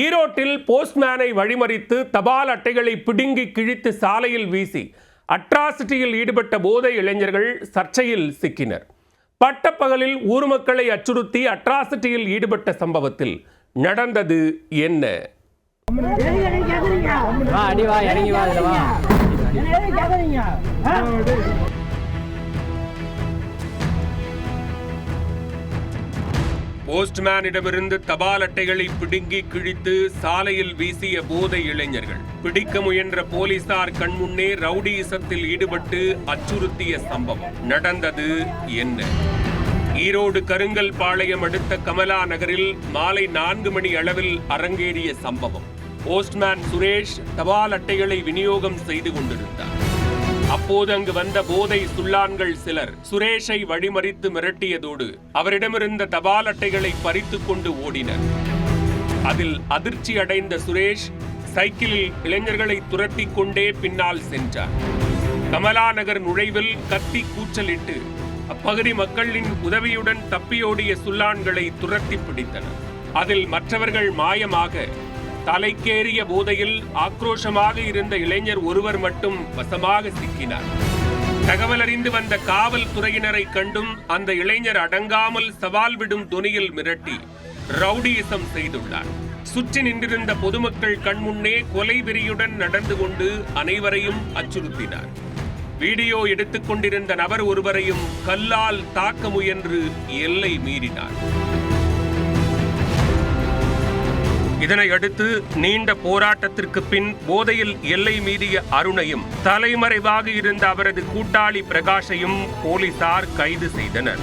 ஈரோட்டில் போஸ்ட்மேனை வழிமறித்து தபால் அட்டைகளை பிடுங்கி கிழித்து சாலையில் வீசி அட்ராசிட்டியில் ஈடுபட்ட போதை இளைஞர்கள் சர்ச்சையில் சிக்கினர். பட்டப்பகலில் ஊர் மக்களை அச்சுறுத்தி அட்ராசிட்டியில் ஈடுபட்ட சம்பவத்தில் நடந்தது என்ன? போஸ்ட்மேனிடமிருந்து தபால் அட்டைகளை பிடுங்கி கிழித்து சாலையில் வீசிய போதை இளைஞர்கள் பிடிக்க முயன்ற போலீசார் கண்முன்னே ரவுடியிசத்தில் ஈடுபட்டு அச்சுறுத்திய சம்பவம் நடந்தது என்ன? ஈரோடு கருங்கல் பாளையம் அடுத்த கமலா நகரில் மாலை 4 மணி அளவில் அரங்கேறிய சம்பவம். போஸ்ட்மேன் சுரேஷ் தபால் அட்டைகளை விநியோகம் செய்து கொண்டிருந்தார். அப்போது அங்கு வந்த போதை சுள்ளான்கள் சிலர் சுரேஷை வழிமறித்து மிரட்டியதோடு அவரிடமிருந்த தபால் அட்டைகளை பறித்துக் கொண்டு ஓடினர். அதில் அதிர்ச்சி அடைந்த சுரேஷ் சைக்கிளில் இளைஞர்களை துரத்தி கொண்டே பின்னால் சென்றார். கமலா நகர் நுழைவில் கத்தி கூச்சலிட்டு அப்பகுதி மக்களின் உதவியுடன் தப்பியோடிய சுள்ளான்களை துரத்தி பிடித்தனர். அதில் மற்றவர்கள் மாயமாக தலைக்கேறிய போதையில் ஆக்ரோஷமாக இருந்த இளைஞர் ஒருவர் மட்டும் வசமாக சிக்கினார். தகவல் அறிந்து வந்த காவல்துறையினரை கண்டும் அந்த இளைஞர் அடங்காமல் சவால் விடும் தொனியில் மிரட்டி ரவுடியிசம் செய்துள்ளார். சுற்றி நின்றிருந்த பொதுமக்கள் கண்முன்னே கொலை வெறியுடன் நடந்து கொண்டு அனைவரையும் அச்சுறுத்தினார். வீடியோ எடுத்துக் கொண்டிருந்த நபர் ஒருவரையும் கல்லால் தாக்க முயன்று எல்லை மீறினார். இதனை அடுத்து நீண்ட போராட்டத்திற்கு பின் போதையில் எல்லை மீறிய அருணையும் தலைமறைவாக இருந்த அவரது கூட்டாளி பிரகாஷையும் போலீசார் கைது செய்தனர்.